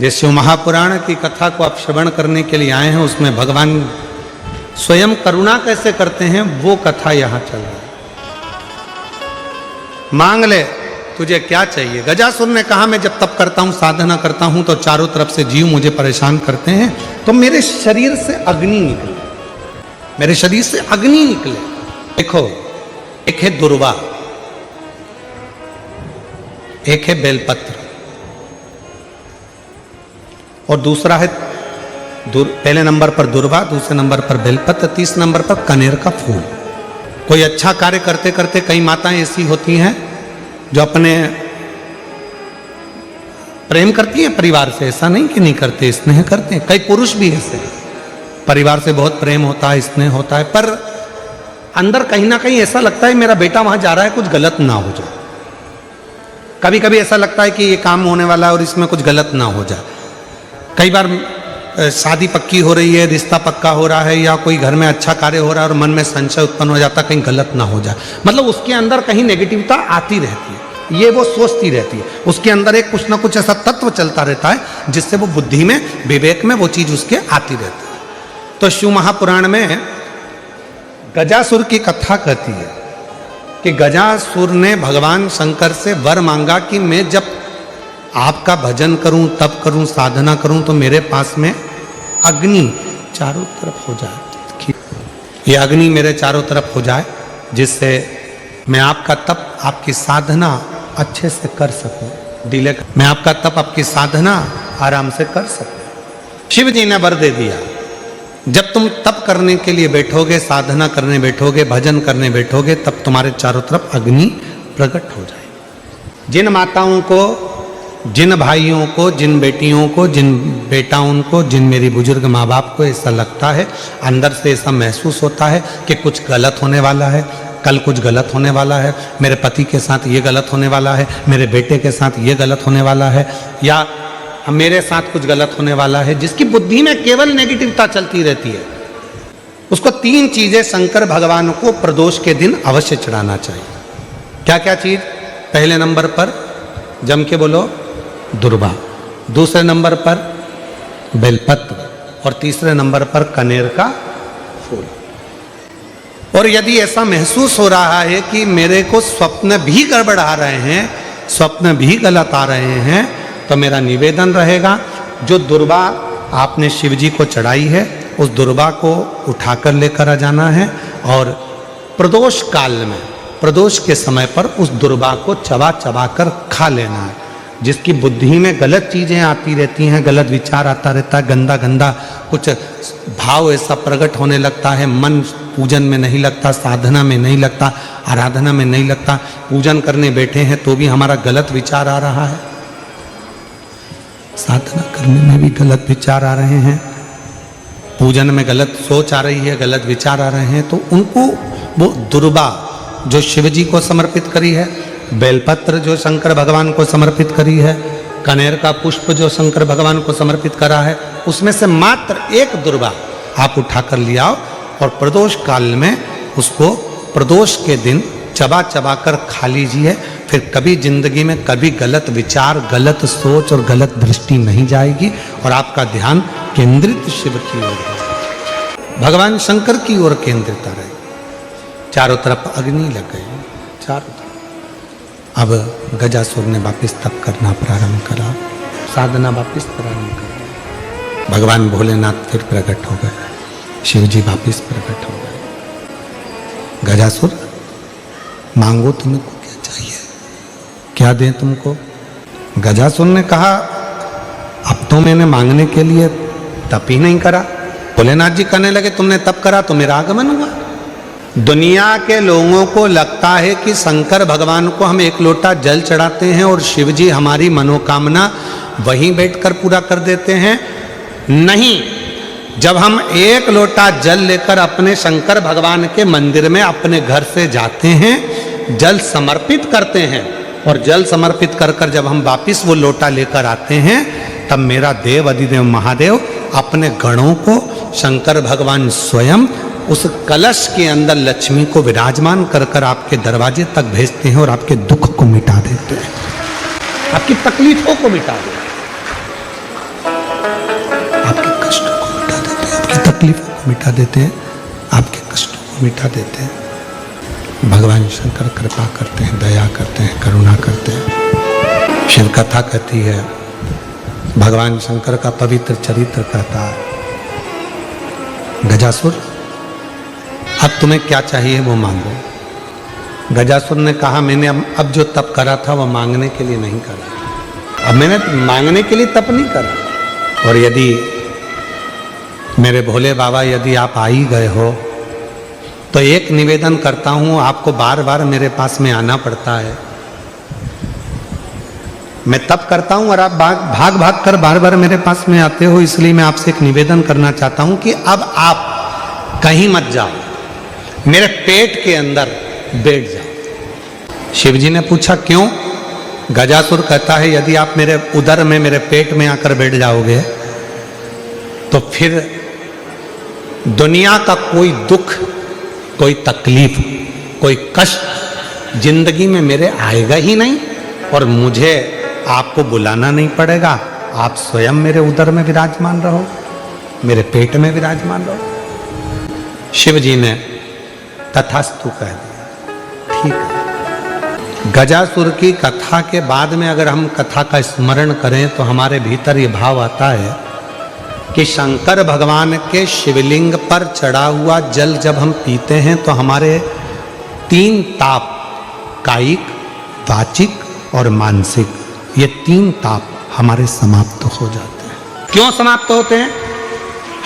जिस शिव महापुराण की कथा को आप श्रवण करने के लिए आए हैं, उसमें भगवान स्वयं करुणा कैसे करते हैं वो कथा यहां चल रही है। मांग ले तुझे क्या चाहिए। गजासुर ने कहा मैं जब तप करता हूं, साधना करता हूं तो चारों तरफ से जीव मुझे परेशान करते हैं, तो मेरे शरीर से अग्नि निकले, मेरे शरीर से अग्नि निकले। देखो, एक है दुर्वा, एक है बेलपत्र और दूसरा है पहले नंबर पर दुर्वा, दूसरे नंबर पर बेलपत्र, तीसरे नंबर पर कनेर का फूल। कोई अच्छा कार्य करते करते कई माताएं ऐसी होती हैं जो अपने प्रेम करती हैं परिवार से, ऐसा नहीं कि नहीं करते, स्नेह करते हैं। कई पुरुष भी ऐसे परिवार से बहुत प्रेम होता है, स्नेह होता है, पर अंदर कहीं ना कहीं ऐसा लगता है मेरा बेटा वहां जा रहा है, कुछ गलत ना हो जाए। कभी कभी ऐसा लगता है कि ये काम होने वाला है और इसमें कुछ गलत ना हो जाए। कई बार शादी पक्की हो रही है, रिश्ता पक्का हो रहा है, या कोई घर में अच्छा कार्य हो रहा है और मन में संशय उत्पन्न हो जाता है कहीं गलत ना हो जाए। मतलब उसके अंदर कहीं नेगेटिविटी आती रहती है, ये वो सोचती रहती है। उसके अंदर एक कुछ ना कुछ ऐसा तत्व चलता रहता है जिससे वो बुद्धि में, विवेक में वो चीज उसके आती रहती है। तो शिव महापुराण में गजासुर की कथा कहती है कि गजासुर ने भगवान शंकर से वर मांगा कि मैं जब आपका भजन करूं, तप करूं, साधना करूं तो मेरे पास में अग्नि चारों तरफ हो जाए, ये अग्नि मेरे चारों तरफ हो जाए, जिससे मैं आपका तप, आपकी साधना अच्छे से कर सकूं, मैं आपका तप, आपकी साधना आराम से कर सकूं। शिव जी ने वर दे दिया, जब तुम तप करने के लिए बैठोगे, साधना करने बैठोगे, भजन करने बैठोगे, तब तुम्हारे चारों तरफ अग्नि प्रकट हो जाए। जिन माताओं को, जिन भाइयों को, जिन बेटियों को, जिन बेटाओं को, जिन मेरी बुजुर्ग माँ बाप को ऐसा लगता है, अंदर से ऐसा महसूस होता है कि कुछ गलत होने वाला है, कल कुछ गलत होने वाला है, मेरे पति के साथ ये गलत होने वाला है, मेरे बेटे के साथ ये गलत होने वाला है, या मेरे साथ कुछ गलत होने वाला है, जिसकी बुद्धि में केवल नेगेटिविटी चलती रहती है, उसको 3 चीजें शंकर भगवान को प्रदोष के दिन अवश्य चढ़ाना चाहिए। क्या क्या चीज? पहले नंबर पर जम के बोलो दुर्वा, दूसरे नंबर पर बेलपत्र और तीसरे नंबर पर कनेर का फूल। और यदि ऐसा महसूस हो रहा है कि मेरे को स्वप्न भी गड़बड़ा रहे हैं, स्वप्न भी गलत आ रहे हैं, तो मेरा निवेदन रहेगा जो दुर्वा आपने शिव जी को चढ़ाई है, उस दुर्वा को उठाकर लेकर आ जाना है और प्रदोष काल में, प्रदोष के समय पर उस दुर्वा को चबा चबा कर खा लेना है। जिसकी बुद्धि में गलत चीजें आती रहती हैं, गलत विचार आता रहता है, गंदा गंदा कुछ भाव ऐसा प्रकट होने लगता है, मन पूजन में नहीं लगता, साधना में नहीं लगता, आराधना में नहीं लगता, पूजन करने बैठे हैं तो भी हमारा गलत विचार आ रहा है, साधना करने में भी गलत विचार आ रहे हैं, पूजन में गलत सोच आ रही है, गलत विचार आ रहे हैं, तो उनको वो दुर्वा जो शिव जी को समर्पित करी है, बेलपत्र जो शंकर भगवान को समर्पित करी है, कनेर का पुष्प जो शंकर भगवान को समर्पित करा है, उसमें से मात्र एक दुर्वा आप उठाकर ले आओ और प्रदोष काल में उसको प्रदोष के दिन चबा चबा कर खा लीजिए। फिर कभी जिंदगी में कभी गलत विचार, गलत सोच और गलत दृष्टि नहीं जाएगी और आपका ध्यान केंद्रित शिव की ओर है, भगवान शंकर की ओर केंद्रित रहेगी। चारों तरफ अग्नि लग गई, चारों तरफ। अब गजासुर ने वापिस तप करना प्रारंभ करा, साधना वापिस प्रारंभ करा। भगवान भोलेनाथ फिर प्रकट हो गए, शिव जी वापिस प्रकट हो गए। गजासुर मांगो, तुमको क्या चाहिए, क्या दें तुमको? गजासुर ने कहा अब तो मैंने मांगने के लिए तप ही नहीं करा। भोलेनाथ जी कहने लगे तुमने तप करा तो मेरा आगमन हुआ। दुनिया के लोगों को लगता है कि शंकर भगवान को हम एक लोटा जल चढ़ाते हैं और शिव जी हमारी मनोकामना वहीं बैठकर पूरा कर देते हैं। नहीं, जब हम एक लोटा जल लेकर अपने शंकर भगवान के मंदिर में अपने घर से जाते हैं, जल समर्पित करते हैं और जल समर्पित कर कर जब हम वापिस वो लोटा लेकर आते हैं, तब मेरा देव अधिदेव महादेव अपने गणों को शंकर भगवान स्वयं उस कलश के अंदर लक्ष्मी को विराजमान कर कर आपके दरवाजे तक भेजते हैं और आपके दुख को मिटा देते हैं, आपकी तकलीफों को मिटा देते हैं। आपके कष्टों को मिटा देते हैं, आपकी तकलीफों को मिटा देते हैं, आपके कष्टों को मिटा देते हैं। भगवान शंकर कृपा करते हैं, दया करते हैं, करुणा करते हैं। शिव कथा कहती है, भगवान शंकर का पवित्र चरित्र कहता है, गजासुर अब तुम्हें क्या चाहिए वो मांगो। गजासुर ने कहा, मैंने अब जो तप करा था वो मांगने के लिए नहीं करा, अब मैंने मांगने के लिए तप नहीं करा। और यदि मेरे भोले बाबा यदि आप आ ही गए हो तो एक निवेदन करता हूं, आपको बार बार मेरे पास में आना पड़ता है। मैं तप करता हूं और आप भाग भाग कर बार बार मेरे पास में आते हो, इसलिए मैं आपसे एक निवेदन करना चाहता हूं कि अब आप कहीं मत जाओ, मेरे पेट के अंदर बैठ जाओ। शिव जी ने पूछा क्यों? गजासुर कहता है, यदि आप मेरे उदर में, मेरे पेट में आकर बैठ जाओगे तो फिर दुनिया का कोई दुख, कोई तकलीफ, कोई कष्ट जिंदगी में मेरे आएगा ही नहीं और मुझे आपको बुलाना नहीं पड़ेगा। आप स्वयं मेरे उदर में विराजमान रहो, मेरे पेट में विराजमान रहो। शिव जी ने तथास्तु कह दिया, ठीक है। गजासुर की कथा के बाद में अगर हम कथा का स्मरण करें तो हमारे भीतर ये भाव आता है कि शंकर भगवान के शिवलिंग पर चढ़ा हुआ जल जब हम पीते हैं तो हमारे 3 ताप, कायिक, वाचिक और मानसिक, ये 3 ताप हमारे समाप्त हो जाते हैं। क्यों समाप्त होते हैं?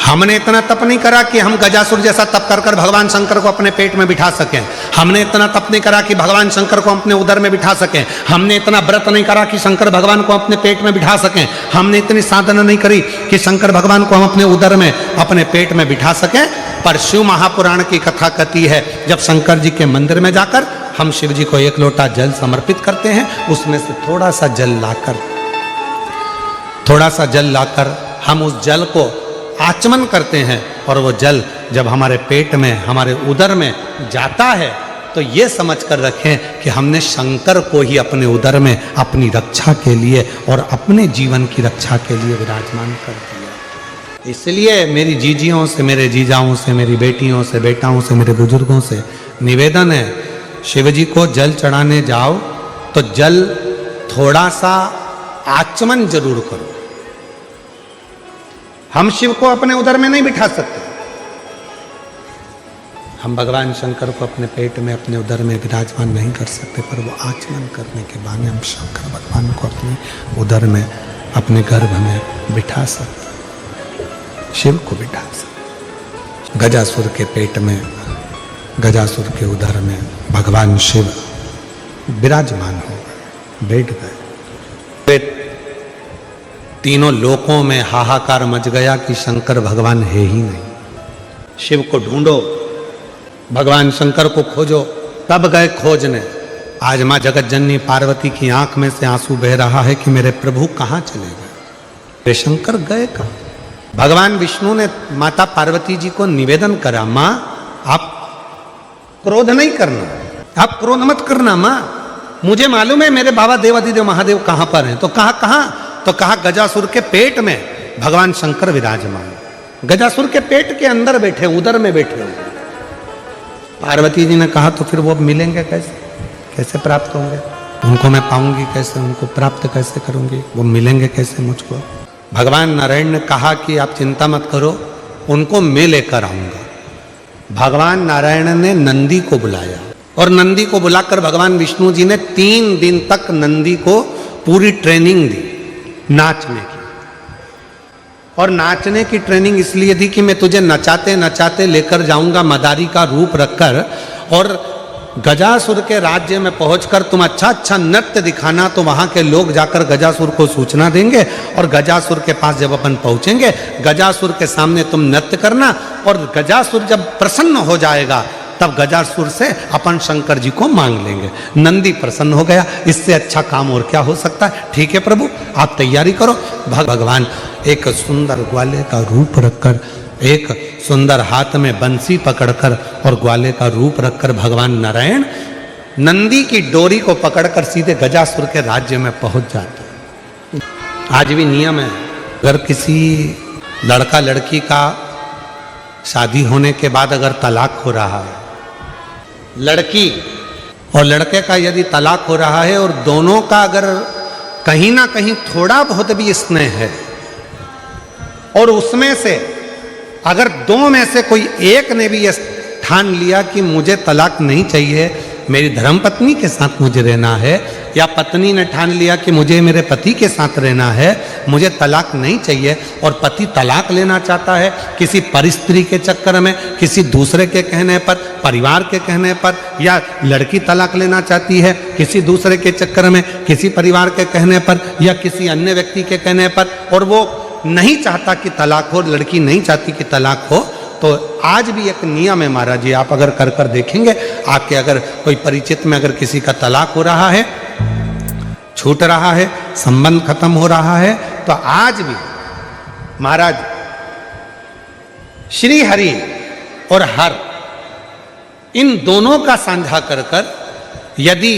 हमने इतना तप नहीं करा कि हम गजासुर जैसा तप कर कर भगवान शंकर को अपने पेट में बिठा सकें। हमने इतना तप नहीं करा कि भगवान शंकर को अपने उदर में बिठा सकें। हमने इतना व्रत नहीं करा कि शंकर भगवान को अपने पेट में बिठा सकें। हमने इतनी साधना नहीं करी कि शंकर भगवान को हम अपने उदर में, अपने पेट में बिठा सकें। पर शिव महापुराण की कथा कहती है, जब शंकर जी के मंदिर में जाकर हम शिव जी को 1 लोटा जल समर्पित करते हैं, उसमें से थोड़ा सा जल लाकर हम उस जल को आचमन करते हैं और वो जल जब हमारे पेट में, हमारे उदर में जाता है तो ये समझ कर रखें कि हमने शंकर को ही अपने उदर में अपनी रक्षा के लिए और अपने जीवन की रक्षा के लिए विराजमान कर दिया। इसलिए मेरी जीजियों से, मेरे जीजाओं से, मेरी बेटियों से, बेटाओं से, मेरे बुजुर्गों से निवेदन है, शिव जी को जल चढ़ाने जाओ तो जल थोड़ा सा आचमन जरूर करो। हम शिव को अपने उदर में नहीं बिठा सकते, हम भगवान शंकर को अपने पेट में, अपने उदर में विराजमान नहीं कर सकते, पर वो आचमन करने के बहाने हम शंकर भगवान को अपने उदर में, अपने गर्भ में बिठा सकते, शिव को बिठा सकते। गजासुर के पेट में, गजासुर के उदर में भगवान शिव विराजमान हो गए, बैठ गए। तीनों लोकों में हाहाकार मच गया कि शंकर भगवान है ही नहीं। शिव को ढूंढो, भगवान शंकर को खोजो। तब गए खोजने। आज माँ जगत जननी पार्वती की आंख में से आंसू बह रहा है कि मेरे प्रभु कहाँ चले गए, वे शंकर गए कहाँ? भगवान विष्णु ने माता पार्वती जी को निवेदन करा, माँ आप क्रोध नहीं करना, आप क्रोध मत करना माँ, मुझे मालूम है मेरे बाबा देवाधिदेव महादेव कहाँ पर हैं। तो कहाँ? तो कहा गजासुर के पेट में भगवान शंकर विराजमान, गजासुर के पेट के अंदर बैठे, उदर में बैठे हुए। पार्वती जी ने कहा तो फिर वो मिलेंगे कैसे, कैसे प्राप्त होंगे, उनको मैं पाऊंगी कैसे, उनको प्राप्त कैसे करूंगी, वो मिलेंगे कैसे मुझको? भगवान नारायण ने कहा कि आप चिंता मत करो, उनको मैं लेकर आऊंगा। भगवान नारायण ने नंदी को बुलाया और नंदी को बुलाकर भगवान विष्णु जी ने 3 दिन तक नंदी को पूरी ट्रेनिंग दी नाचने की। और नाचने की ट्रेनिंग इसलिए दी कि मैं तुझे नचाते नचाते लेकर जाऊंगा मदारी का रूप रखकर, और गजासुर के राज्य में पहुंचकर तुम अच्छा नृत्य दिखाना, तो वहां के लोग जाकर गजासुर को सूचना देंगे और गजासुर के पास जब अपन पहुंचेंगे, गजासुर के सामने तुम नृत्य करना, और गजासुर जब प्रसन्न हो जाएगा तब गजासुर से अपन शंकर जी को मांग लेंगे। नंदी प्रसन्न हो गया, इससे अच्छा काम और क्या हो सकता है? ठीक है प्रभु, आप तैयारी करो। भगवान एक सुंदर ग्वाले का रूप रखकर, एक सुंदर हाथ में बंसी पकड़कर और ग्वाले का रूप रखकर भगवान नारायण नंदी की डोरी को पकड़कर सीधे गजासुर के राज्य में पहुंच जाते। आज भी नियम है, अगर किसी लड़का लड़की का शादी होने के बाद अगर तलाक हो रहा है, लड़की और लड़के का यदि तलाक हो रहा है और दोनों का अगर कहीं ना कहीं थोड़ा बहुत भी स्नेह है और उसमें से अगर दो में से कोई एक ने भी ये ठान लिया कि मुझे तलाक नहीं चाहिए, मेरी धर्मपत्नी के साथ मुझे रहना है, या पत्नी ने ठान लिया कि मुझे मेरे पति के साथ रहना है, मुझे तलाक नहीं चाहिए, और पति तलाक लेना चाहता है किसी परिस्त्री के चक्कर में, किसी दूसरे के कहने पर, परिवार के कहने पर, या लड़की तलाक लेना चाहती है किसी दूसरे के चक्कर में, किसी परिवार के कहने पर या किसी अन्य व्यक्ति के कहने पर, और वो नहीं चाहता कि तलाक हो, लड़की नहीं चाहती कि तलाक हो, तो आज भी एक नियम है महाराज जी, आप अगर कर कर देखेंगे, आपके अगर कोई परिचित में अगर किसी का तलाक हो रहा है, छूट रहा है, संबंध खत्म हो रहा है, तो आज भी महाराज श्री हरि और हर इन दोनों का साझा कर कर यदि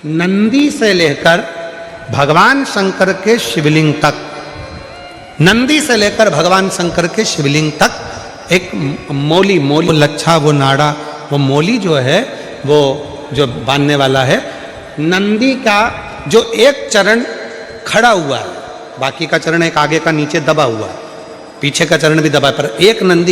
नंदी से लेकर भगवान शंकर के शिवलिंग तक, नंदी से लेकर भगवान शंकर के शिवलिंग तक एक मोली लच्छा, वो नाड़ा, वो मोली जो है वो जो बांधने वाला है, नंदी का जो एक चरण खड़ा हुआ है, बाकी का चरण एक आगे का नीचे दबा हुआ है, पीछे का चरण भी दबा है, पर एक नंदी